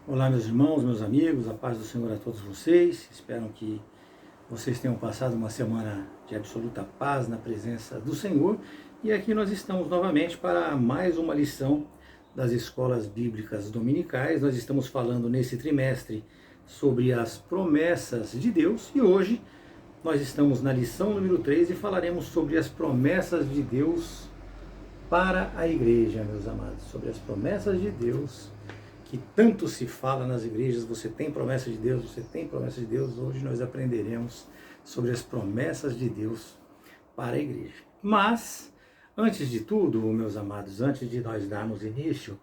Olá, meus irmãos, meus amigos, a paz do Senhor a todos vocês. Espero que vocês tenham passado uma semana de absoluta paz na presença do Senhor. E aqui nós estamos novamente para mais uma lição das escolas bíblicas dominicais. Nós estamos falando nesse trimestre sobre as promessas de Deus e hoje nós estamos na lição número 3 e falaremos sobre as promessas de Deus para a igreja, meus amados, sobre as promessas de Deus que tanto se fala nas igrejas. Você tem promessa de Deus, você tem promessa de Deus. Hoje nós aprenderemos sobre as promessas de Deus para a igreja. Mas, antes de tudo, meus amados, antes de nós darmos início,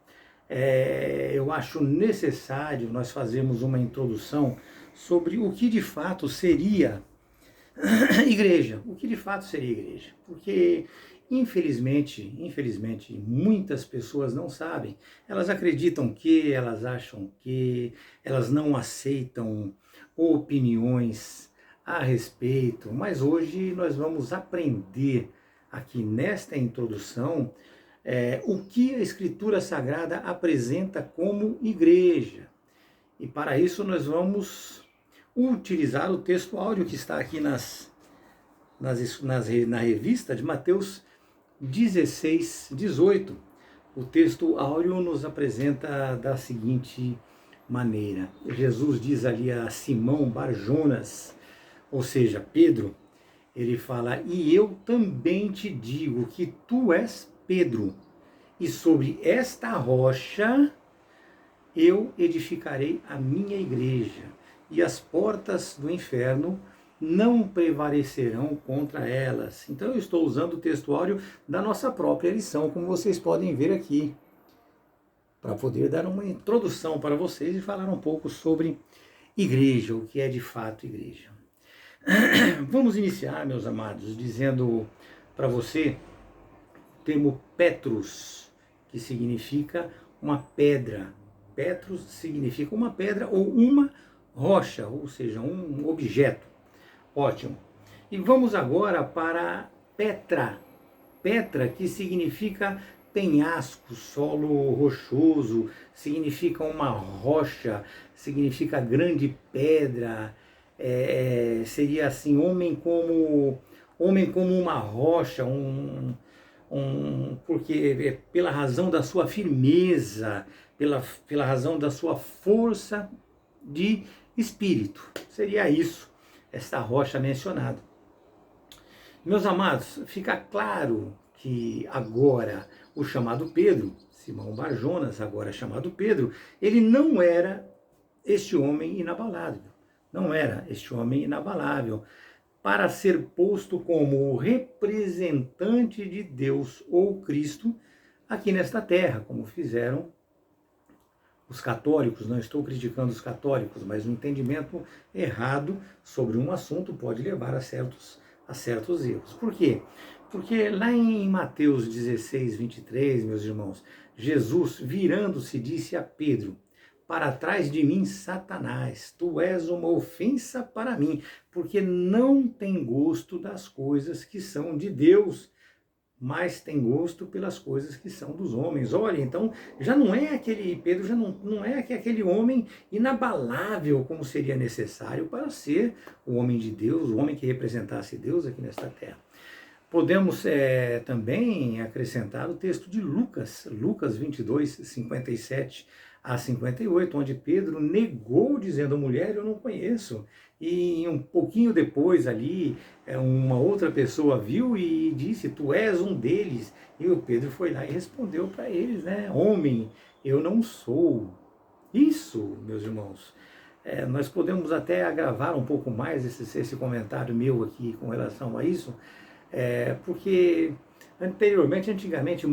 eu acho necessário nós fazermos uma introdução sobre o que de fato seria igreja. O que de fato seria igreja? Porque infelizmente, muitas pessoas não sabem. Elas acreditam que, elas acham que, elas não aceitam opiniões a respeito. Mas hoje nós vamos aprender aqui nesta introdução o que a Escritura Sagrada apresenta como igreja. E para isso nós vamos utilizar o texto áudio que está aqui na revista de Mateus 16, 18. O texto áureo nos apresenta da seguinte maneira. Jesus diz ali a Simão Barjonas, ou seja, Pedro, ele fala: e eu também te digo que tu és Pedro, e sobre esta rocha eu edificarei a minha igreja, e as portas do inferno não prevalecerão contra elas. Então eu estou usando o textuário da nossa própria lição, como vocês podem ver aqui, para poder dar uma introdução para vocês e falar um pouco sobre igreja, o que é de fato igreja. Vamos iniciar, meus amados, dizendo para você o termo Petrus, que significa uma pedra. Petrus significa uma pedra ou uma rocha, ou seja, um objeto. Ótimo. E vamos agora para Petra. Petra, que significa penhasco, solo rochoso, significa uma rocha, significa grande pedra. Seria assim, homem como uma rocha, porque pela razão da sua firmeza, pela razão da sua força de espírito. Seria isso, esta rocha mencionada. Meus amados, fica claro que agora o chamado Pedro, Simão Barjonas, agora chamado Pedro, ele não era este homem inabalável. Não era este homem inabalável para ser posto como o representante de Deus ou Cristo aqui nesta terra, como fizeram os católicos. Não estou criticando os católicos, mas um entendimento errado sobre um assunto pode levar a certos erros. Por quê? Porque lá em Mateus 16, 23, meus irmãos, Jesus, virando-se, disse a Pedro: para trás de mim, Satanás, tu és uma ofensa para mim, porque não tem gosto das coisas que são de Deus, mas tem gosto pelas coisas que são dos homens. Olha, então já não é aquele Pedro, já não é aquele homem inabalável como seria necessário para ser o homem de Deus, o homem que representasse Deus aqui nesta terra. Podemos também acrescentar o texto de Lucas 22, 57 a 58, onde Pedro negou, dizendo: mulher, eu não conheço. E um pouquinho depois ali, uma outra pessoa viu e disse: tu és um deles. E o Pedro foi lá e respondeu para eles, né: homem, eu não sou. Isso, meus irmãos, nós podemos até agravar um pouco mais esse comentário meu aqui com relação a isso, porque antigamente,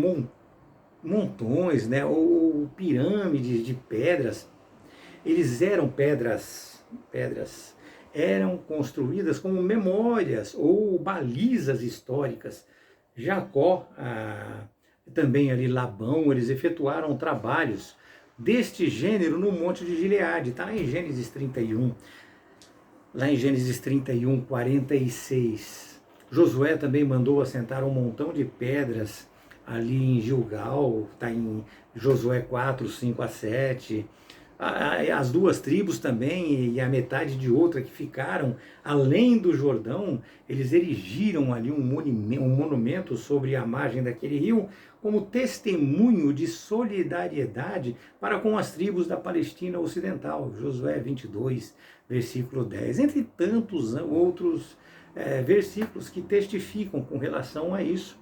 montões, né, ou pirâmides de pedras, eles eram pedras eram construídas como memórias ou balizas históricas. Jacó, também ali Labão, eles efetuaram trabalhos deste gênero no Monte de Gileade. Está em Gênesis 31, lá em Gênesis 31, 46. Josué também mandou assentar um montão de pedras ali em Gilgal, está em Josué 4, 5 a 7. As duas tribos também e a metade de outra que ficaram além do Jordão, eles erigiram ali um monumento sobre a margem daquele rio como testemunho de solidariedade para com as tribos da Palestina Ocidental, Josué 22, versículo 10, entre tantos outros versículos que testificam com relação a isso.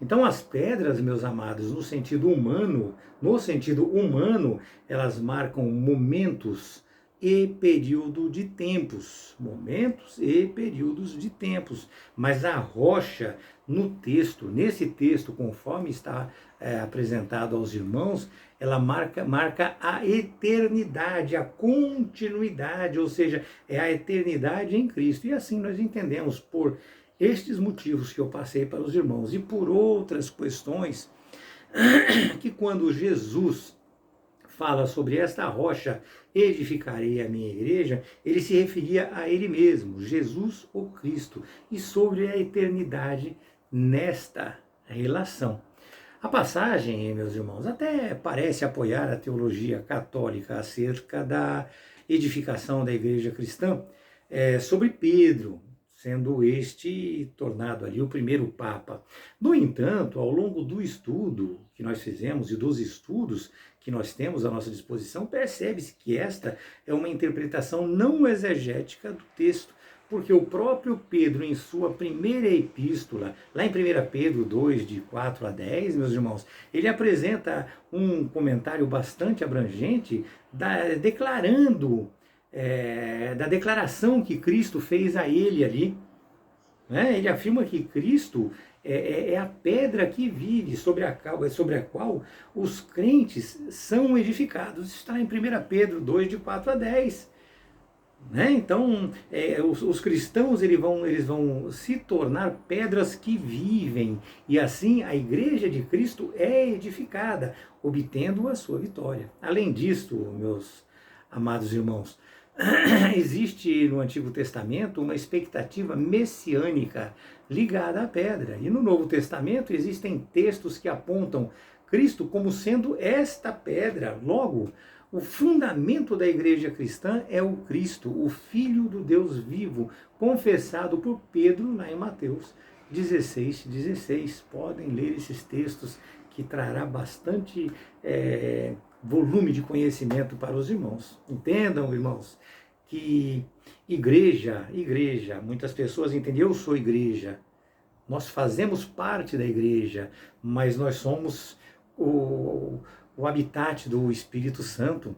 Então as pedras, meus amados, no sentido humano, elas marcam momentos e período de tempos, Mas a rocha nesse texto, conforme está apresentado aos irmãos, ela marca a eternidade, a continuidade, ou seja, é a eternidade em Cristo. E assim nós entendemos por estes motivos que eu passei para os irmãos e por outras questões, que quando Jesus fala sobre esta rocha, edificarei a minha igreja, ele se referia a ele mesmo, Jesus o Cristo, e sobre a eternidade nesta relação. A passagem, meus irmãos, até parece apoiar a teologia católica acerca da edificação da igreja cristã sobre Pedro, sendo este tornado ali o primeiro Papa. No entanto, ao longo do estudo que nós fizemos e dos estudos que nós temos à nossa disposição, percebe-se que esta é uma interpretação não exegética do texto, porque o próprio Pedro, em sua primeira epístola, lá em 1 Pedro 2, de 4 a 10, meus irmãos, ele apresenta um comentário bastante abrangente, declarando da declaração que Cristo fez a ele ali. Ele afirma que Cristo é a pedra que vive, sobre a qual os crentes são edificados. Isso está em 1 Pedro 2, de 4 a 10. Então, os cristãos eles vão se tornar pedras que vivem, e assim a igreja de Cristo é edificada, obtendo a sua vitória. Além disso, meus amados irmãos, existe no Antigo Testamento uma expectativa messiânica ligada à pedra. E no Novo Testamento existem textos que apontam Cristo como sendo esta pedra. Logo, o fundamento da igreja cristã é o Cristo, o Filho do Deus vivo, confessado por Pedro lá em Mateus 16:16. Podem ler esses textos, que trará bastante volume de conhecimento para os irmãos. Entendam, irmãos, que igreja, muitas pessoas entendem, eu sou igreja, nós fazemos parte da igreja, mas nós somos o habitat do Espírito Santo.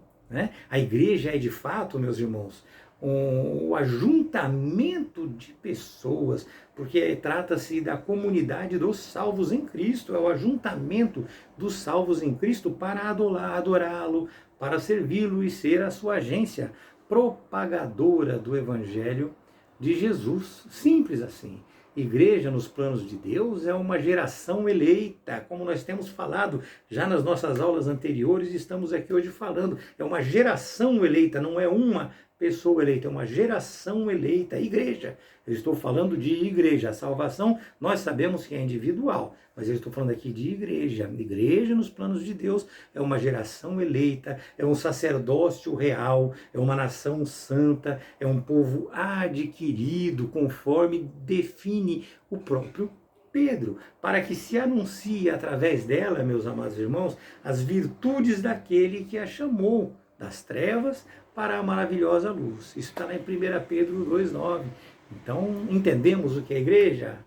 A igreja é de fato, meus irmãos, o ajuntamento de pessoas, porque trata-se da comunidade dos salvos em Cristo, é o ajuntamento dos salvos em Cristo para adorá-lo, para servi-lo e ser a sua agência propagadora do Evangelho de Jesus. Simples assim. Igreja nos planos de Deus é uma geração eleita, como nós temos falado já nas nossas aulas anteriores, estamos aqui hoje falando, é uma geração eleita, não é uma pessoa eleita, é uma geração eleita, igreja. Eu estou falando de igreja. A salvação nós sabemos que é individual, mas eu estou falando aqui de igreja. Igreja nos planos de Deus é uma geração eleita, é um sacerdócio real, é uma nação santa, é um povo adquirido, conforme define o próprio Pedro, para que se anuncie através dela, meus amados irmãos, as virtudes daquele que a chamou das trevas para a maravilhosa luz. Isso está lá em 1 Pedro 2,9. Então, entendemos o que é a igreja,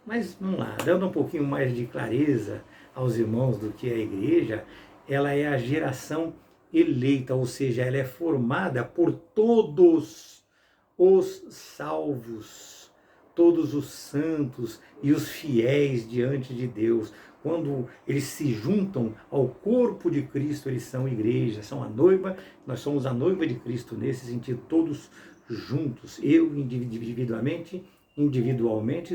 Mas, vamos lá, dando um pouquinho mais de clareza aos irmãos do que é a igreja, ela é a geração eleita, ou seja, ela é formada por todos os salvos, todos os santos e os fiéis diante de Deus. Quando eles se juntam ao corpo de Cristo, eles são igreja, são a noiva, nós somos a noiva de Cristo nesse sentido, todos juntos. Eu individualmente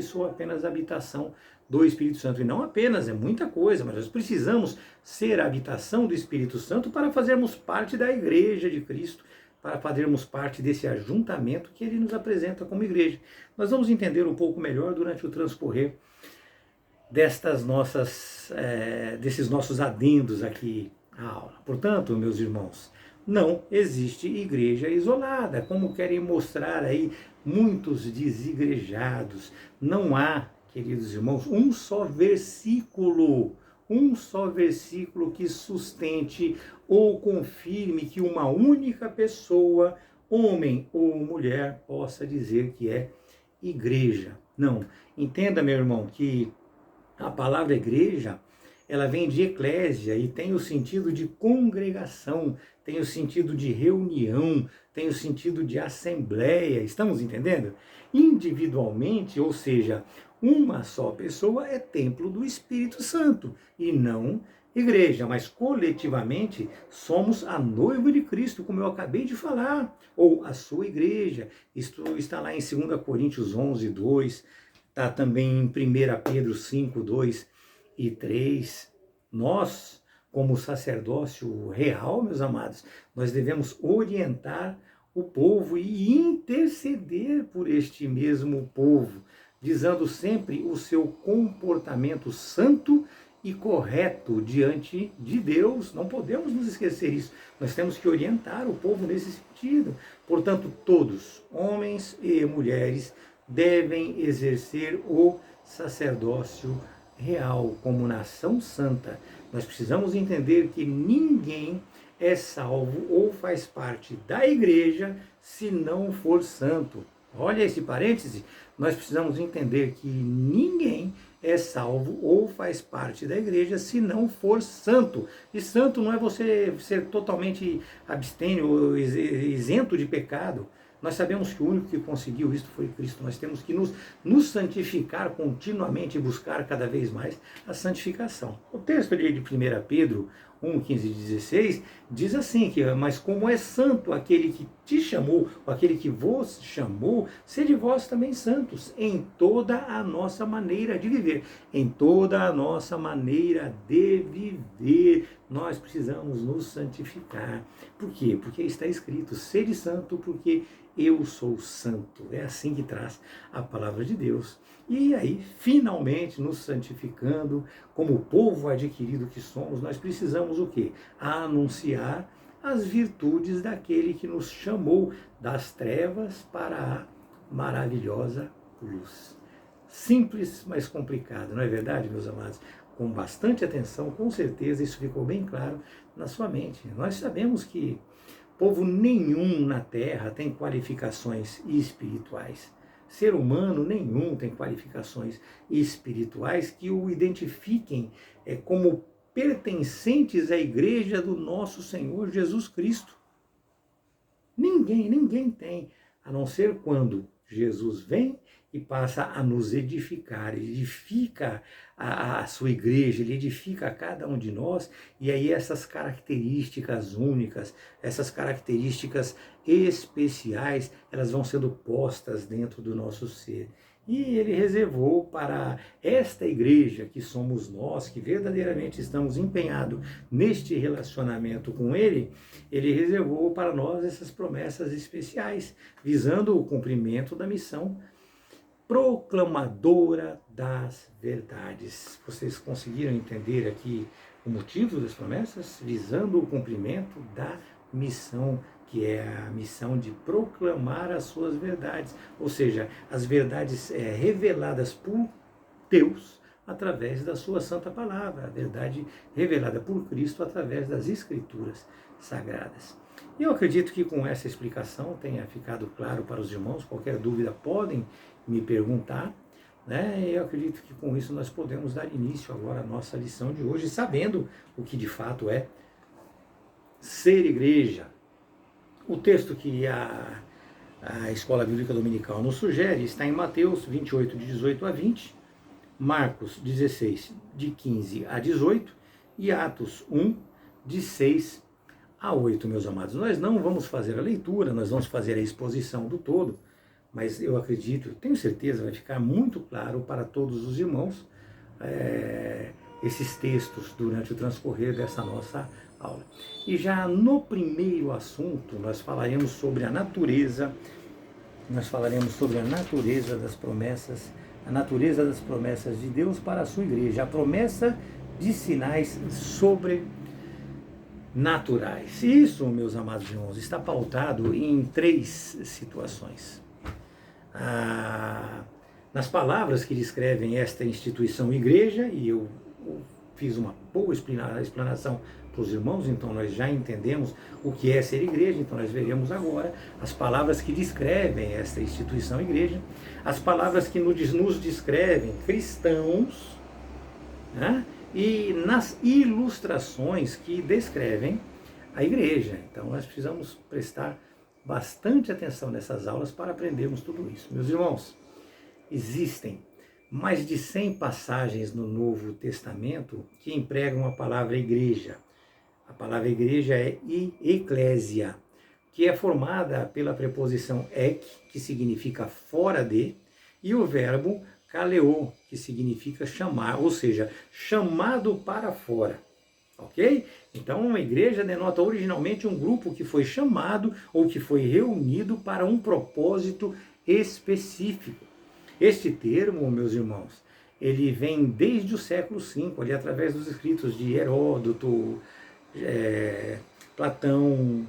sou apenas a habitação do Espírito Santo. E não apenas, é muita coisa, mas nós precisamos ser a habitação do Espírito Santo para fazermos parte da igreja de Cristo, para fazermos parte desse ajuntamento que ele nos apresenta como igreja. Nós vamos entender um pouco melhor durante o transcorrer desses nossos adendos aqui à aula. Portanto, meus irmãos, não existe igreja isolada, como querem mostrar aí muitos desigrejados. Não há, queridos irmãos, um só versículo que sustente ou confirme que uma única pessoa, homem ou mulher, possa dizer que é igreja. Não. Entenda, meu irmão, que a palavra igreja, ela vem de eclésia e tem o sentido de congregação, tem o sentido de reunião, tem o sentido de assembleia. Estamos entendendo? Individualmente, ou seja, uma só pessoa é templo do Espírito Santo e não igreja, mas coletivamente somos a noiva de Cristo, como eu acabei de falar, ou a sua igreja. Isto está lá em 2 Coríntios 11, 2, está também em 1 Pedro 5, 2 e 3. Nós, como sacerdócio real, meus amados, nós devemos orientar o povo e interceder por este mesmo povo, visando sempre o seu comportamento santo e correto diante de Deus. Não podemos nos esquecer isso. Nós temos que orientar o povo nesse sentido. Portanto, todos, homens e mulheres, devem exercer o sacerdócio real como nação santa. Nós precisamos entender que ninguém é salvo ou faz parte da igreja se não for santo. Olha esse parêntese, nós precisamos entender que ninguém é salvo ou faz parte da igreja se não for santo. E santo não é você ser totalmente abstêmio ou isento de pecado. Nós sabemos que o único que conseguiu isso foi Cristo. Nós temos que nos santificar continuamente e buscar cada vez mais a santificação. O texto de 1 Pedro 1, 15 e 16 diz assim, mas como é santo aquele que te chamou, ou aquele que vos chamou, sede vós também santos em toda a nossa maneira de viver. Em toda a nossa maneira de viver, nós precisamos nos santificar. Por quê? Porque está escrito, sede santo, porque eu sou santo. É assim que traz a palavra de Deus. E aí, finalmente, nos santificando, como povo adquirido que somos, nós precisamos o quê? Anunciar as virtudes daquele que nos chamou das trevas para a maravilhosa luz. Simples, mas complicado, não é verdade, meus amados? Com bastante atenção, com certeza isso ficou bem claro na sua mente. Nós sabemos que povo nenhum na Terra tem qualificações espirituais. Ser humano nenhum tem qualificações espirituais que o identifiquem como pertencentes à igreja do nosso Senhor Jesus Cristo. Ninguém tem, a não ser quando Jesus vem e passa a nos edificar, ele edifica a sua igreja, ele edifica a cada um de nós, e aí essas características únicas, essas características especiais, elas vão sendo postas dentro do nosso ser. E ele reservou para esta igreja, que somos nós, que verdadeiramente estamos empenhados neste relacionamento com ele, ele reservou para nós essas promessas especiais, visando o cumprimento da missão proclamadora das verdades. Vocês conseguiram entender aqui o motivo das promessas? Visando o cumprimento da missão, que é a missão de proclamar as suas verdades, ou seja, as verdades reveladas por Deus através da sua santa palavra, a verdade revelada por Cristo através das Escrituras sagradas. Eu acredito que com essa explicação tenha ficado claro para os irmãos. Qualquer dúvida podem me perguntar, né? Eu acredito que com isso nós podemos dar início agora à nossa lição de hoje, sabendo o que de fato é ser igreja. O texto que a Escola Bíblica Dominical nos sugere está em Mateus 28, de 18 a 20, Marcos 16, de 15 a 18 e Atos 1, de 6 a 8, meus amados. Nós não vamos fazer a leitura, nós vamos fazer a exposição do todo, mas eu acredito, tenho certeza, vai ficar muito claro para todos os irmãos esses textos durante o transcorrer dessa nossa aula. E já no primeiro assunto, nós falaremos sobre a natureza, das promessas, a natureza das promessas de Deus para a sua igreja, a promessa de sinais sobrenaturais. naturais. Isso, meus amados irmãos, está pautado em 3 situações. Nas palavras que descrevem esta instituição igreja, e eu fiz uma boa explanação para os irmãos, então nós já entendemos o que é ser igreja, então nós veremos agora as palavras que descrevem esta instituição igreja, as palavras que nos descrevem cristãos, né? E nas ilustrações que descrevem a igreja. Então nós precisamos prestar bastante atenção nessas aulas para aprendermos tudo isso. Meus irmãos, existem mais de 100 passagens no Novo Testamento que empregam a palavra igreja. A palavra igreja é eclésia, que é formada pela preposição ek, que significa fora de, e o verbo kaleo, que significa chamar, ou seja, chamado para fora. Ok? Então, uma igreja denota originalmente um grupo que foi chamado ou que foi reunido para um propósito específico. Este termo, meus irmãos, ele vem desde o século V, ali através dos escritos de Heródoto, Platão,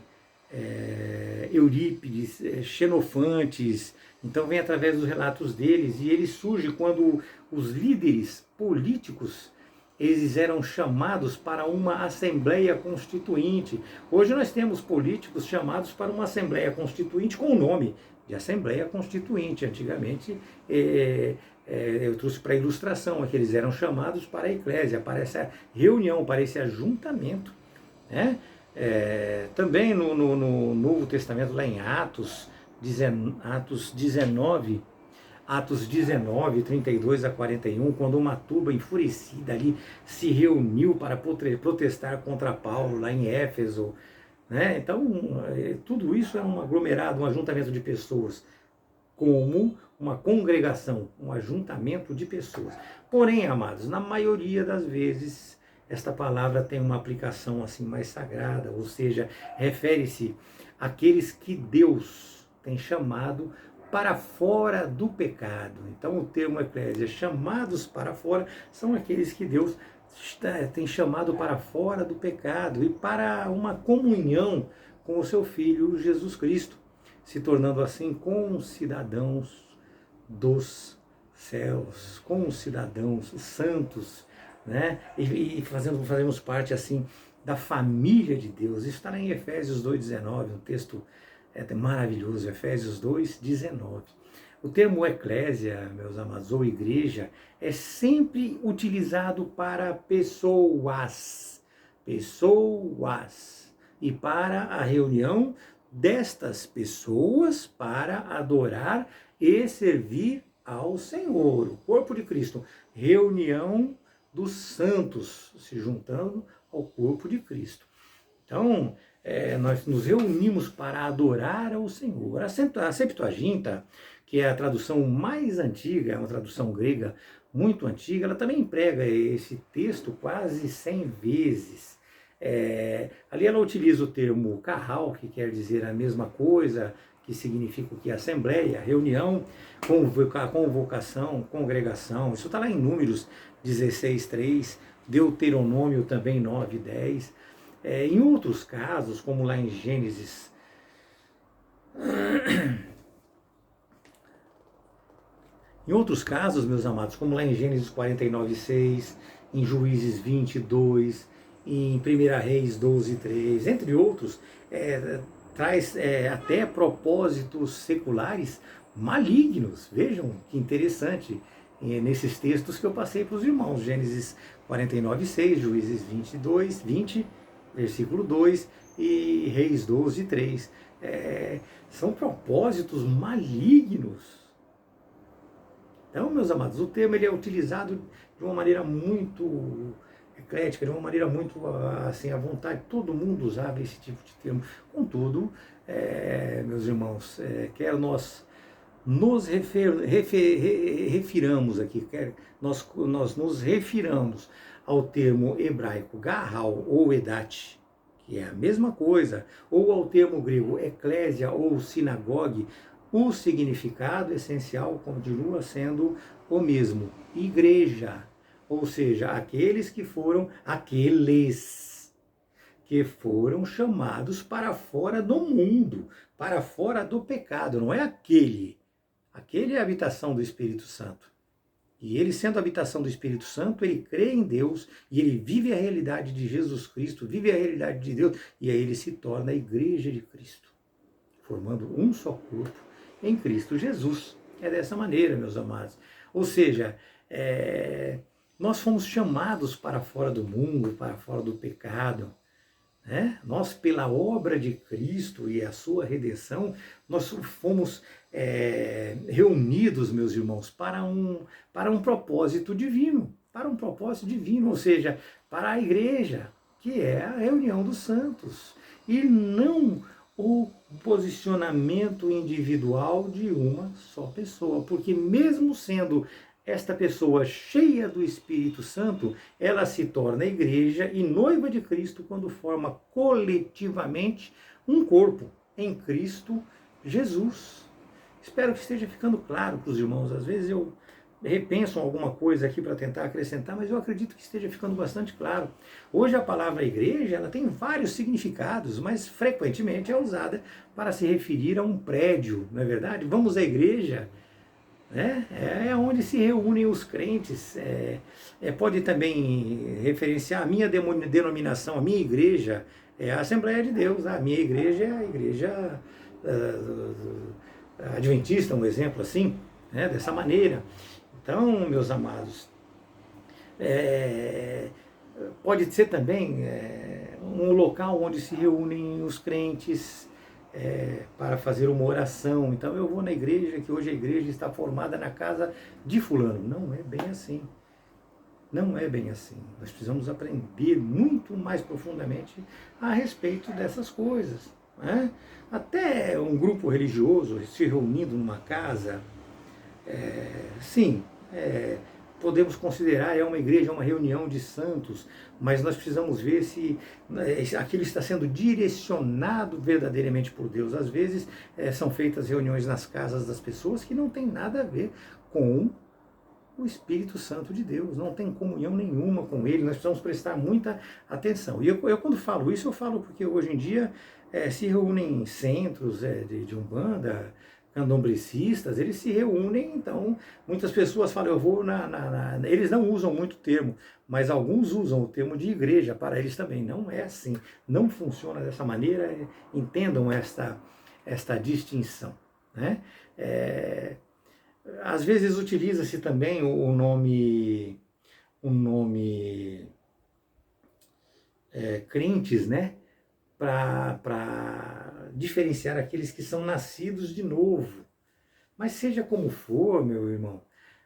Eurípides, Xenofantes. Então vem através dos relatos deles, e ele surge quando os líderes políticos eles eram chamados para uma assembleia constituinte. Hoje nós temos políticos chamados para uma assembleia constituinte com o nome de Assembleia Constituinte. Antigamente, eu trouxe para ilustração, que eles eram chamados para a eclésia, para essa reunião, para esse ajuntamento, né? Também no Novo Testamento, lá em Atos 19, 32 a 41, quando uma turba enfurecida ali se reuniu para protestar contra Paulo, lá em Éfeso, né? Então, tudo isso é um aglomerado, um ajuntamento de pessoas, como uma congregação, um ajuntamento de pessoas. Porém, amados, na maioria das vezes, esta palavra tem uma aplicação assim mais sagrada, ou seja, refere-se àqueles que Deus tem chamado para fora do pecado. Então, o termo eclésia, chamados para fora, são aqueles que Deus tem chamado para fora do pecado e para uma comunhão com o seu Filho Jesus Cristo, se tornando assim concidadãos dos céus, concidadãos santos, né? E fazemos parte assim da família de Deus. Isso está em Efésios 2,19, um texto maravilhoso, Efésios 2,19. O termo eclésia, meus amados, ou igreja, é sempre utilizado para pessoas, e para a reunião destas pessoas para adorar e servir ao Senhor, o corpo de Cristo, reunião dos santos se juntando ao corpo de Cristo. Então, nós nos reunimos para adorar ao Senhor. A Septuaginta, que é a tradução mais antiga, é uma tradução grega muito antiga, ela também emprega esse texto quase 100 vezes. Ali ela utiliza o termo carral, que quer dizer a mesma coisa, que significa o que? Assembleia, reunião, convocação, congregação. Isso está lá em Números 16:3, Deuteronômio também 9:10. Em outros casos, como lá em Gênesis, meus amados, como lá em Gênesis 49:6, em Juízes 22, em 1 Reis 12:3, entre outros, traz até propósitos seculares malignos. Vejam que interessante, nesses textos que eu passei para os irmãos, Gênesis 49:6, Juízes 20, versículo 2, e Reis 12:3. São propósitos malignos. Então, meus amados, o termo ele é utilizado de uma maneira muito eclética, de uma maneira muito assim, à vontade. Todo mundo usava esse tipo de termo. Contudo, meus irmãos, quer nós nos refiramos aqui, quer nós nos refiramos ao termo hebraico garral ou edat, que é a mesma coisa, ou ao termo grego eclésia ou sinagogue, o significado essencial continua sendo o mesmo, igreja, ou seja, aqueles que foram chamados para fora do mundo, para fora do pecado. Não é aquele. Aquele é a habitação do Espírito Santo. E ele, sendo a habitação do Espírito Santo, ele crê em Deus e ele vive a realidade de Jesus Cristo, vive a realidade de Deus, e aí ele se torna a igreja de Cristo, formando um só corpo em Cristo Jesus. É dessa maneira, meus amados. Ou seja, nós fomos chamados para fora do mundo, para fora do pecado. Nós, pela obra de Cristo e a sua redenção, nós fomos reunidos, meus irmãos, para um propósito divino, ou seja, para a igreja, que é a reunião dos santos, e não o posicionamento individual de uma só pessoa, porque mesmo sendo esta pessoa cheia do Espírito Santo, ela se torna igreja e noiva de Cristo quando forma coletivamente um corpo em Cristo Jesus. Espero que esteja ficando claro para os irmãos. Às vezes eu repenso alguma coisa aqui para tentar acrescentar, mas eu acredito que esteja ficando bastante claro. Hoje a palavra igreja, ela tem vários significados, mas frequentemente é usada para se referir a um prédio, não é verdade? Vamos à igreja. É onde se reúnem os crentes. Pode também referenciar a minha denominação, a minha igreja, é a Assembleia de Deus. A minha igreja é a igreja adventista, um exemplo assim, dessa maneira. Então, meus amados, pode ser também um local onde se reúnem os crentes para fazer uma oração. Então eu vou na igreja, que hoje a igreja está formada na casa de fulano. Não é bem assim. Não é bem assim. Nós precisamos aprender muito mais profundamente a respeito dessas coisas. Até um grupo religioso se reunindo numa casa, sim, podemos considerar uma igreja, uma reunião de santos, mas nós precisamos ver se aquilo está sendo direcionado verdadeiramente por Deus. Às vezes são feitas reuniões nas casas das pessoas que não tem nada a ver com o Espírito Santo de Deus, não tem comunhão nenhuma com Ele. Nós precisamos prestar muita atenção. E eu quando falo isso, eu falo porque hoje em dia se reúnem centros de Umbanda, candomblecistas, eles se reúnem. Então muitas pessoas falam, eu vou eles não usam muito termo, mas alguns usam o termo de igreja para eles também. Não é assim, não funciona dessa maneira. Entendam esta distinção. Às vezes utiliza-se também o nome crentes, para diferenciar aqueles que são nascidos de novo. Mas seja como for, meu irmão,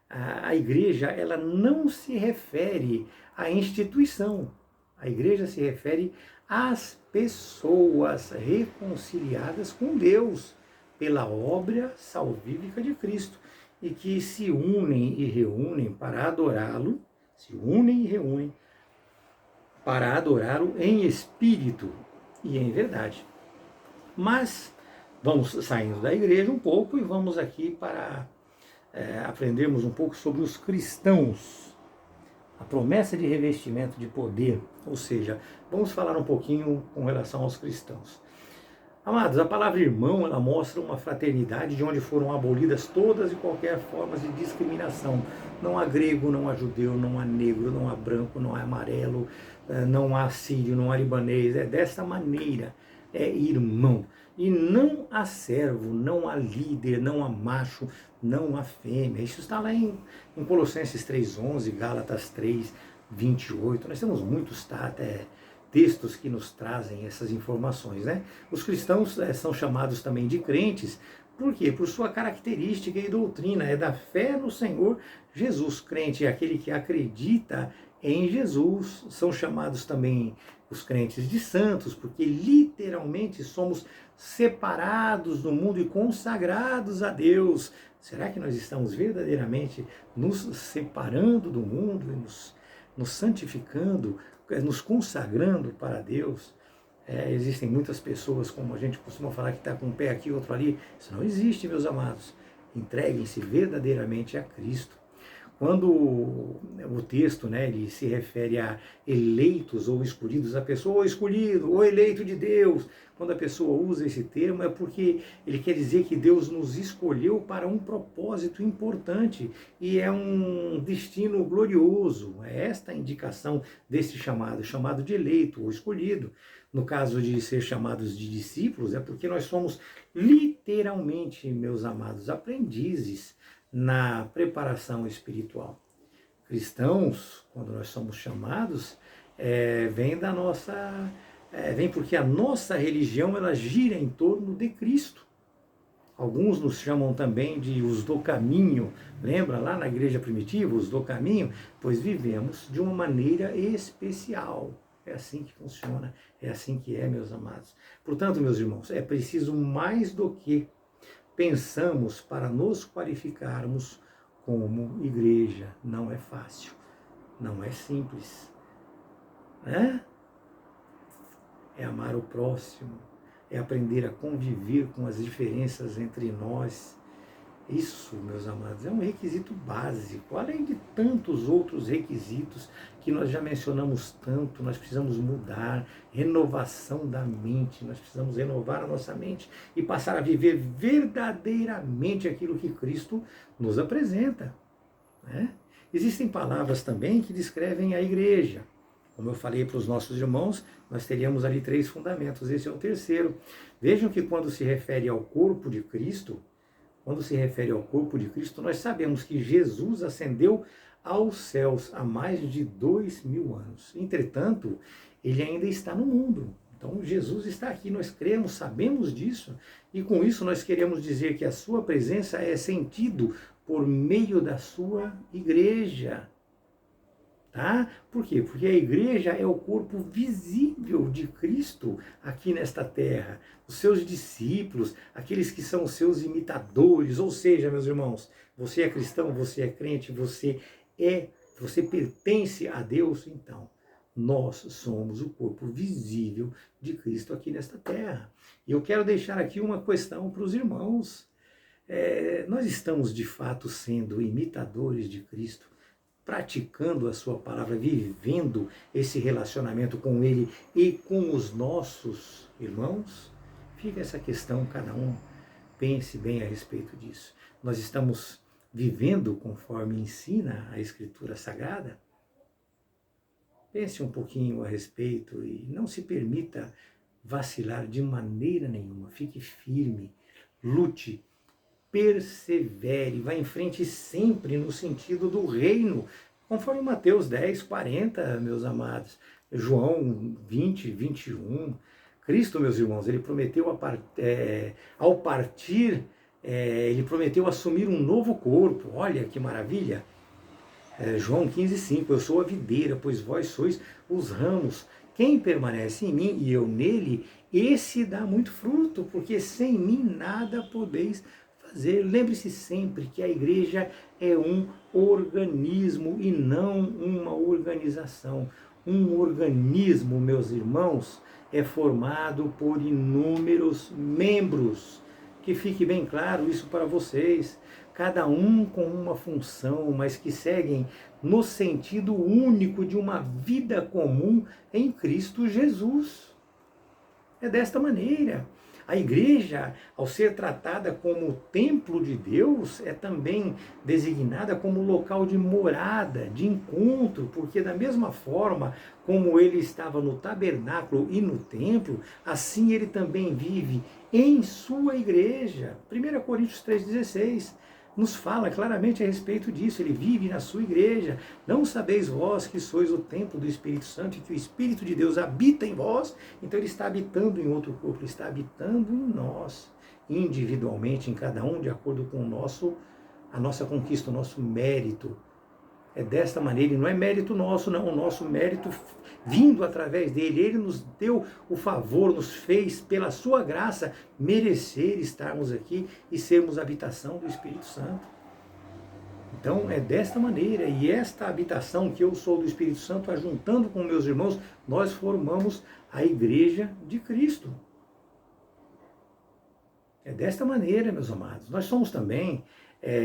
a igreja, ela não se refere à instituição. A igreja se refere às pessoas reconciliadas com Deus pela obra salvífica de Cristo e que se unem e reúnem para adorá-lo, para adorá-lo em espírito e em verdade. Mas vamos saindo da igreja um pouco e vamos aqui para aprendermos um pouco sobre os cristãos. A promessa de revestimento de poder, ou seja, vamos falar um pouquinho com relação aos cristãos. Amados, a palavra irmão, ela mostra uma fraternidade de onde foram abolidas todas e qualquer formas de discriminação. Não há grego, não há judeu, não há negro, não há branco, não há amarelo, não há sírio, não há libanês. É dessa maneira, é irmão. E não há servo, não há líder, não há macho, não há fêmea. Isso está lá em Colossenses 3:11, Gálatas 3:28. Nós temos muitos textos que nos trazem essas informações. Os cristãos são chamados também de crentes. Por quê? Por sua característica e doutrina. É da fé no Senhor Jesus. Crente é aquele que acredita em Jesus. São chamados também os crentes de santos, porque literalmente somos separados do mundo e consagrados a Deus. Será que nós estamos verdadeiramente nos separando do mundo e nos santificando, nos consagrando para Deus? Existem muitas pessoas, como a gente costuma falar, que está com um pé aqui, outro ali. Isso não existe, meus amados. Entreguem-se verdadeiramente a Cristo. Quando o texto, né, ele se refere a eleitos ou escolhidos, a pessoa ou escolhido ou eleito de Deus, quando a pessoa usa esse termo é porque ele quer dizer que Deus nos escolheu para um propósito importante e é um destino glorioso. É esta a indicação desse chamado, chamado de eleito ou escolhido. No caso de ser chamados de discípulos, é porque nós somos literalmente, meus amados, aprendizes na preparação espiritual. Cristãos, quando nós somos chamados, vem da nossa, vem porque a nossa religião ela gira em torno de Cristo. Alguns nos chamam também de os do caminho. Lembra lá na igreja primitiva, os do caminho? Pois vivemos de uma maneira especial. É assim que funciona, é assim que é, meus amados. Portanto, meus irmãos, é preciso mais do que pensamos para nos qualificarmos como igreja. Não é fácil, não é simples, né? É amar o próximo, é aprender a conviver com as diferenças entre nós. Isso, meus amados, é um requisito básico, além de tantos outros requisitos que nós já mencionamos tanto. Nós precisamos mudar, renovação da mente, nós precisamos renovar a nossa mente e passar a viver verdadeiramente aquilo que Cristo nos apresenta, né? Existem palavras também que descrevem a igreja. Como eu falei para os nossos irmãos, nós teríamos ali 3 fundamentos, esse é o terceiro. Vejam que quando se refere ao corpo de Cristo, nós sabemos que Jesus ascendeu aos céus há mais de 2000 anos. Entretanto, ele ainda está no mundo. Então, Jesus está aqui, nós cremos, sabemos disso, e com isso nós queremos dizer que a sua presença é sentido por meio da sua igreja. Tá? Por quê? Porque a igreja é o corpo visível de Cristo aqui nesta terra. Os seus discípulos, aqueles que são os seus imitadores, ou seja, meus irmãos, você é cristão, você é crente, você pertence a Deus, então nós somos o corpo visível de Cristo aqui nesta terra. E eu quero deixar aqui uma questão para os irmãos. Nós estamos de fato sendo imitadores de Cristo, praticando a sua palavra, vivendo esse relacionamento com Ele e com os nossos irmãos? Fica essa questão, cada um pense bem a respeito disso. Nós estamos vivendo conforme ensina a Escritura Sagrada? Pense um pouquinho a respeito e não se permita vacilar de maneira nenhuma. Fique firme, lute, persevere, vá em frente sempre no sentido do reino, conforme Mateus 10, 40, meus amados, João 20, 21. Cristo, meus irmãos, ele prometeu ao partir, ele prometeu assumir um novo corpo. Olha que maravilha! João 15, 5, eu sou a videira, pois vós sois os ramos. Quem permanece em mim e eu nele, esse dá muito fruto, porque sem mim nada podeis fazer. Lembre-se sempre que a igreja é um organismo e não uma organização. Um organismo, meus irmãos, é formado por inúmeros membros. Que fique bem claro isso para vocês. Cada um com uma função, mas que seguem no sentido único de uma vida comum em Cristo Jesus. É desta maneira. A igreja, ao ser tratada como templo de Deus, é também designada como local de morada, de encontro, porque da mesma forma como ele estava no tabernáculo e no templo, assim ele também vive em sua igreja. 1 Coríntios 3,16 nos fala claramente a respeito disso. Ele vive na sua igreja. Não sabeis vós que sois o templo do Espírito Santo e que o Espírito de Deus habita em vós? Então ele está habitando em outro corpo, ele está habitando em nós, individualmente, em cada um, de acordo com a nossa conquista, o nosso mérito. É desta maneira, e não é mérito nosso, não, o nosso mérito vindo através dele. Ele nos deu o favor, nos fez, pela sua graça, merecer estarmos aqui e sermos habitação do Espírito Santo. Então é desta maneira, e esta habitação que eu sou do Espírito Santo, ajuntando com meus irmãos, nós formamos a igreja de Cristo. É desta maneira, meus amados. Nós somos também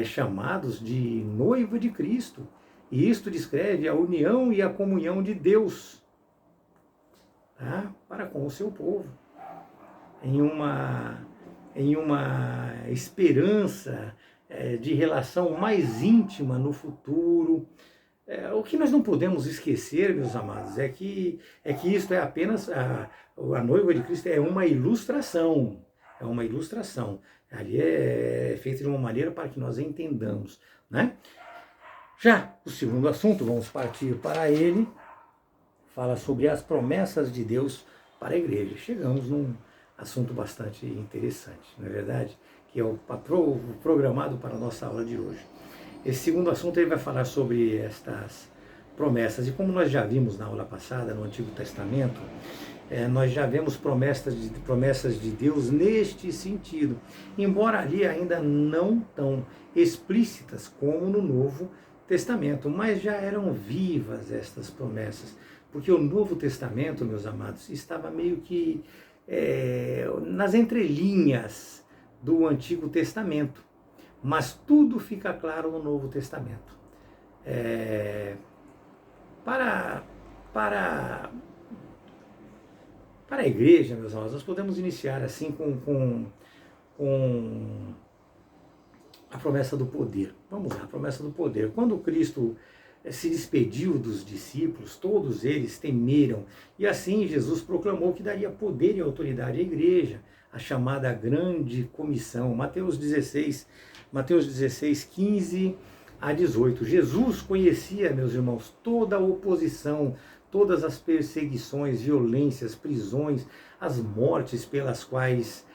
chamados de noiva de Cristo. E isto descreve a união e a comunhão de Deus, tá? Para com o seu povo, em uma esperança de relação mais íntima no futuro. O que nós não podemos esquecer, meus amados, é que isto é apenas, a noiva de Cristo é uma ilustração, ali é feito de uma maneira para que nós entendamos, né? Já o segundo assunto, vamos partir para ele, fala sobre as promessas de Deus para a igreja. Chegamos num assunto bastante interessante, não é verdade? Que é o programado para a nossa aula de hoje. Esse segundo assunto ele vai falar sobre estas promessas. E como nós já vimos na aula passada, no Antigo Testamento, nós já vemos promessas de Deus neste sentido, embora ali ainda não tão explícitas como no Novo Testamento, mas já eram vivas estas promessas, porque o Novo Testamento, meus amados, estava meio que nas entrelinhas do Antigo Testamento, mas tudo fica claro no Novo Testamento. Para a igreja, meus amados, nós podemos iniciar assim com a promessa do poder. Vamos lá, a promessa do poder. Quando Cristo se despediu dos discípulos, todos eles temeram, e assim Jesus proclamou que daria poder e autoridade à igreja, a chamada grande comissão. Mateus 16, 15 a 18. Jesus conhecia, meus irmãos, toda a oposição, todas as perseguições, violências, prisões, as mortes pelas quais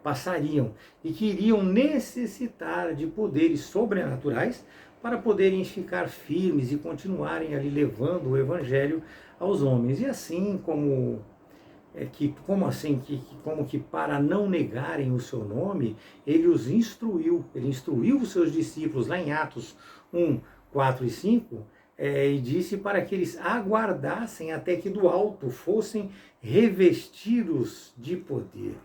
passariam e que iriam necessitar de poderes sobrenaturais para poderem ficar firmes e continuarem ali levando o evangelho aos homens. E assim como para não negarem o seu nome, ele instruiu os seus discípulos lá em Atos 1, 4 e 5, e disse para que eles aguardassem até que do alto fossem revestidos de poder.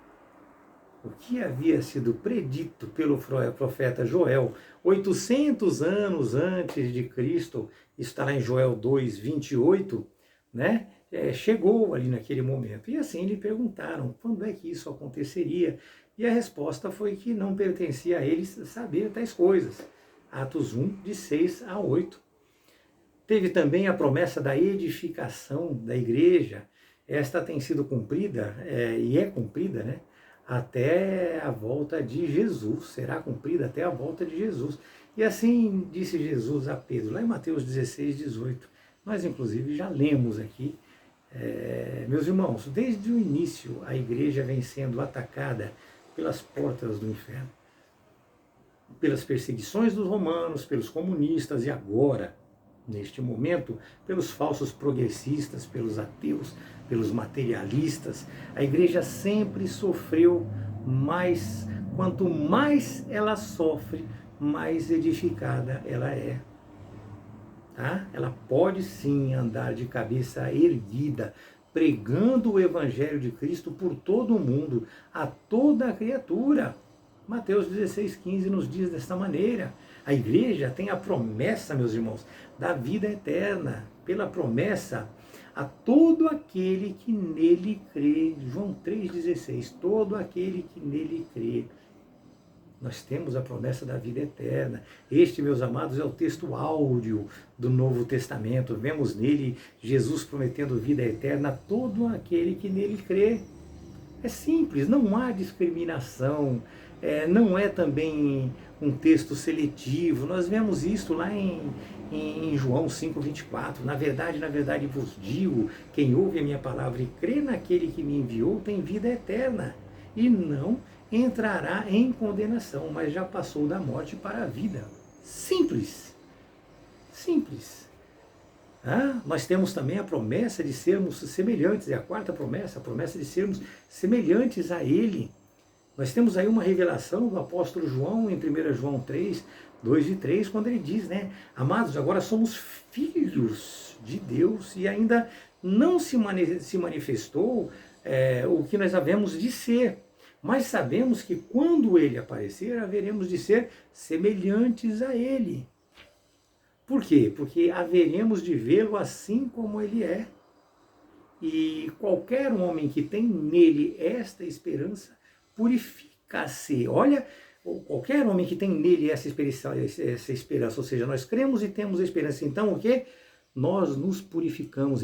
O que havia sido predito pelo profeta Joel 800 anos antes de Cristo, está lá em Joel 2, 28, né? Chegou ali naquele momento. E assim lhe perguntaram quando é que isso aconteceria. E a resposta foi que não pertencia a eles saber tais coisas. Atos 1, de 6 a 8. Teve também a promessa da edificação da igreja. Esta tem sido cumprida, e é cumprida, né? Até a volta de Jesus. Será cumprida até a volta de Jesus. E assim disse Jesus a Pedro, lá em Mateus 16, 18. Nós, inclusive, já lemos aqui. Meus irmãos, desde o início a igreja vem sendo atacada pelas portas do inferno, pelas perseguições dos romanos, pelos comunistas e agora, neste momento, pelos falsos progressistas, pelos ateus, pelos materialistas. A igreja sempre sofreu mais, quanto mais ela sofre, mais edificada ela é. Tá? Ela pode sim andar de cabeça erguida, pregando o Evangelho de Cristo por todo o mundo, a toda a criatura. Mateus 16, 15 nos diz desta maneira. A igreja tem a promessa, meus irmãos, da vida eterna, pela promessa a todo aquele que nele crê. João 3,16, todo aquele que nele crê. Nós temos a promessa da vida eterna. Este, meus amados, é o texto áudio do Novo Testamento. Vemos nele Jesus prometendo vida eterna a todo aquele que nele crê. É simples, não há discriminação, não é também um texto seletivo. Nós vemos isso lá em João 5,24. Na verdade vos digo, quem ouve a minha palavra e crê naquele que me enviou tem vida eterna. E não entrará em condenação, mas já passou da morte para a vida. Simples. Simples. Nós temos também a promessa de sermos semelhantes, é a quarta promessa, a promessa de sermos semelhantes a Ele. Nós temos aí uma revelação do apóstolo João, em 1 João 3, 2 e 3, quando ele diz, né? Amados, agora somos filhos de Deus e ainda não se manifestou o que nós havemos de ser. Mas sabemos que quando ele aparecer, haveremos de ser semelhantes a ele. Por quê? Porque haveremos de vê-lo assim como ele é. E qualquer homem que tem nele esta esperança purifica-se. Olha, qualquer homem que tem nele essa esperança, ou seja, nós cremos e temos a esperança. Então o quê? Nós nos purificamos.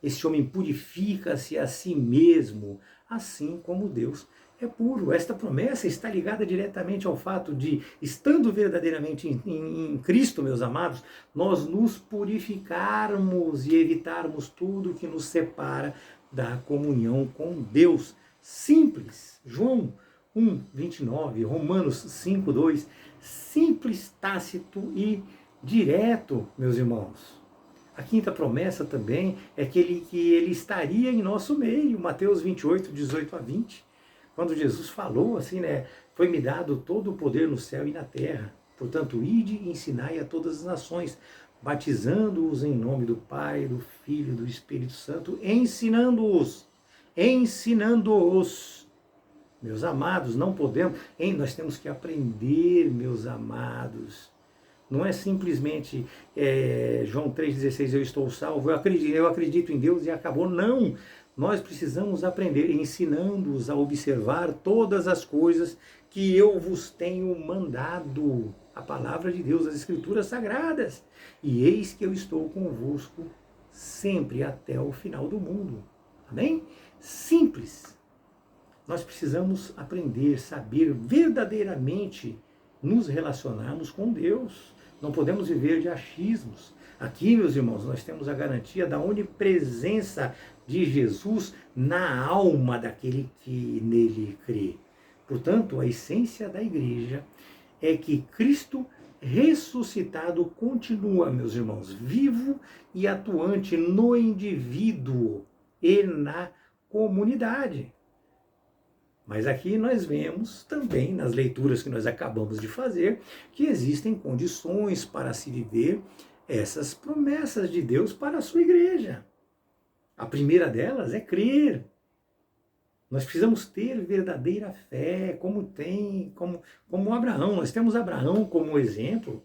Esse homem purifica-se a si mesmo, assim como Deus é puro. Esta promessa está ligada diretamente ao fato de, estando verdadeiramente em Cristo, meus amados, nós nos purificarmos e evitarmos tudo que nos separa da comunhão com Deus. Simples. João 1:29, Romanos 5:2, simples, tácito e direto, meus irmãos. A quinta promessa também é que ele estaria em nosso meio, Mateus 28:18-20. Quando Jesus falou assim, né? Foi-me dado todo o poder no céu e na terra. Portanto, ide e ensinai a todas as nações, batizando-os em nome do Pai, do Filho e do Espírito Santo, ensinando-os. Meus amados, não podemos, nós temos que aprender, meus amados. Não é simplesmente João 3,16, eu estou salvo, eu acredito em Deus e acabou. Não! Nós precisamos aprender, ensinando-os a observar todas as coisas que eu vos tenho mandado. A palavra de Deus, as Escrituras Sagradas. E eis que eu estou convosco sempre até o final do mundo. Amém? Simples. Nós precisamos aprender, saber verdadeiramente nos relacionarmos com Deus. Não podemos viver de achismos. Aqui, meus irmãos, nós temos a garantia da onipresença de Jesus na alma daquele que nele crê. Portanto, a essência da igreja é que Cristo ressuscitado continua, meus irmãos, vivo e atuante no indivíduo e na comunidade. Mas aqui nós vemos também, nas leituras que nós acabamos de fazer, que existem condições para se viver essas promessas de Deus para a sua igreja. A primeira delas é crer. Nós precisamos ter verdadeira fé, como Abraão. Nós temos Abraão como exemplo.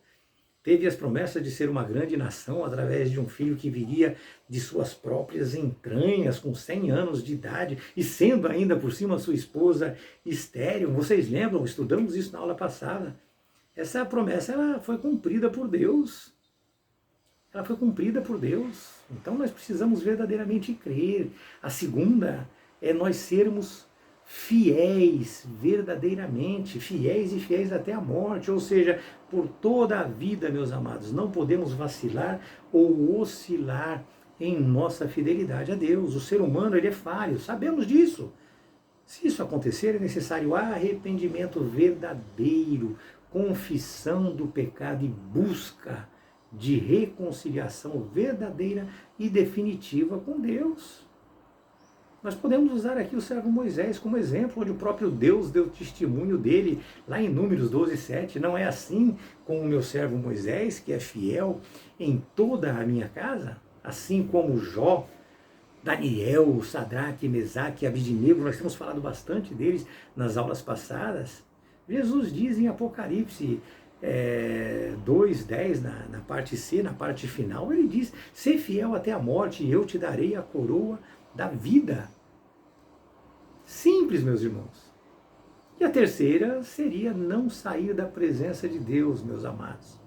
Teve as promessas de ser uma grande nação através de um filho que viria de suas próprias entranhas, com 100 anos de idade, e sendo ainda por cima sua esposa estéril. Vocês lembram? Estudamos isso na aula passada. Essa promessa ela foi cumprida por Deus. Ela foi cumprida por Deus. Então nós precisamos verdadeiramente crer. A segunda é nós sermos fiéis, verdadeiramente, fiéis e fiéis até a morte, ou seja, por toda a vida, meus amados, não podemos vacilar ou oscilar em nossa fidelidade a Deus. O ser humano, ele é falho, sabemos disso. Se isso acontecer, é necessário arrependimento verdadeiro, confissão do pecado e busca de reconciliação verdadeira e definitiva com Deus. Nós podemos usar aqui o servo Moisés como exemplo, onde o próprio Deus deu testemunho dele, lá em Números 12:7. Não é assim com o meu servo Moisés, que é fiel em toda a minha casa? Assim como Jó, Daniel, Sadraque, Mesaque e Abidnego, nós temos falado bastante deles nas aulas passadas. Jesus diz em Apocalipse 2:10, na parte C, na parte final, ele diz: "Sê fiel até a morte e eu te darei a coroa da vida." Simples, meus irmãos. E a terceira seria não sair da presença de Deus, meus amados.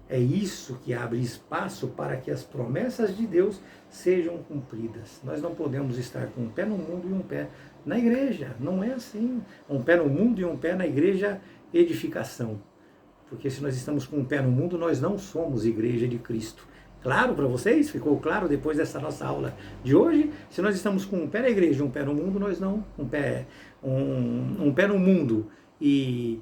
É isso que abre espaço para que as promessas de Deus sejam cumpridas. Nós não podemos estar com um pé no mundo e um pé na igreja. Não é assim. Um pé no mundo e um pé na igreja edificação. Porque se nós estamos com um pé no mundo, nós não somos igreja de Cristo. Claro para vocês? Ficou claro depois dessa nossa aula de hoje? Se nós estamos com um pé na igreja e um pé no mundo, nós não. Um pé no mundo e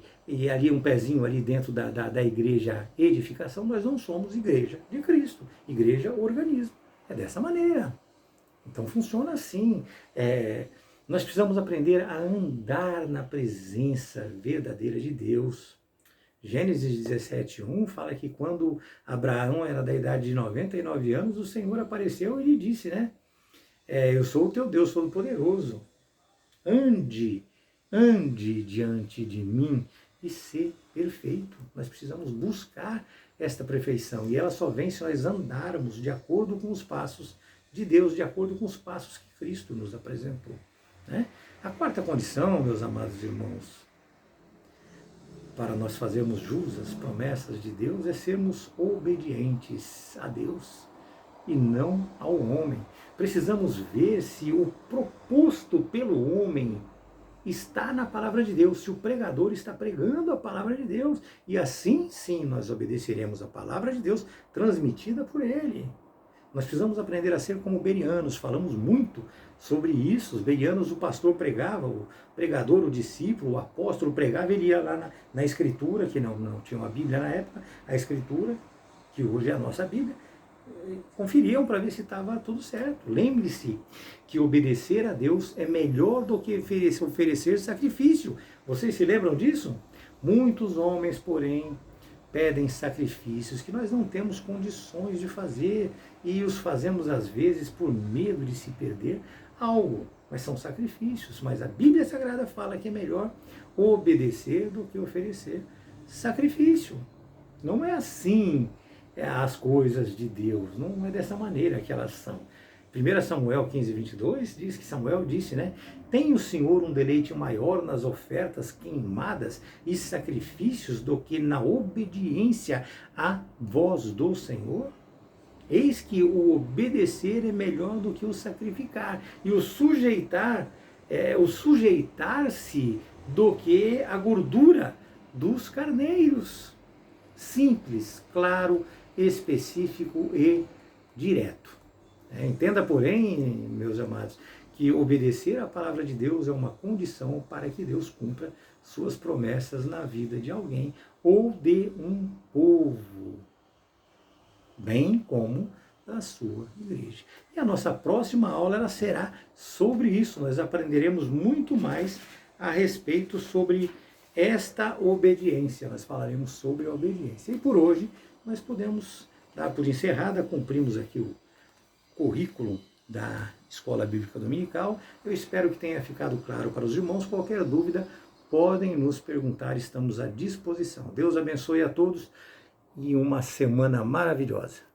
ali um pezinho ali dentro da igreja edificação, nós não somos igreja de Cristo. Igreja organismo. É dessa maneira. Então funciona assim. Nós precisamos aprender a andar na presença verdadeira de Deus. Gênesis 17:1 fala que quando Abraão era da idade de 99 anos, o Senhor apareceu e lhe disse, né? Eu sou o teu Deus Todo-Poderoso. Ande ande diante de mim e ser perfeito. Nós precisamos buscar esta perfeição, e ela só vem se nós andarmos de acordo com os passos de Deus, de acordo com os passos que Cristo nos apresentou, né? A quarta condição, meus amados irmãos, para nós fazermos jus às promessas de Deus, é sermos obedientes a Deus e não ao homem. Precisamos ver se o proposto pelo homem está na palavra de Deus, se o pregador está pregando a palavra de Deus, e assim sim nós obedeceremos a palavra de Deus transmitida por ele. Nós precisamos aprender a ser como berianos, falamos muito sobre isso. Os berianos, o pastor pregava, o pregador, o discípulo, o apóstolo pregava, ele ia lá na Escritura, que não tinha uma Bíblia na época, a Escritura, que hoje é a nossa Bíblia, conferiam para ver se estava tudo certo. Lembre-se que obedecer a Deus é melhor do que oferecer sacrifício. Vocês se lembram disso? Muitos homens, porém, pedem sacrifícios que nós não temos condições de fazer e os fazemos às vezes por medo de se perder algo. Mas são sacrifícios, mas a Bíblia Sagrada fala que é melhor obedecer do que oferecer sacrifício. Não é assim as coisas de Deus, não é dessa maneira que elas são. 1 Samuel 15, 22 diz que Samuel disse, né? Tem o Senhor um deleite maior nas ofertas queimadas e sacrifícios do que na obediência à voz do Senhor? Eis que o obedecer é melhor do que o sacrificar, e o sujeitar-se do que a gordura dos carneiros. Simples, claro, específico e direto. Entenda, porém, meus amados, que obedecer à palavra de Deus é uma condição para que Deus cumpra suas promessas na vida de alguém ou de um povo, bem como da sua igreja. E a nossa próxima aula ela será sobre isso. Nós aprenderemos muito mais a respeito sobre esta obediência. Nós falaremos sobre a obediência. E por hoje nós podemos dar por encerrada, cumprimos aqui o currículo da Escola Bíblica Dominical. Eu espero que tenha ficado claro para os irmãos. Qualquer dúvida, podem nos perguntar, estamos à disposição. Deus abençoe a todos e uma semana maravilhosa.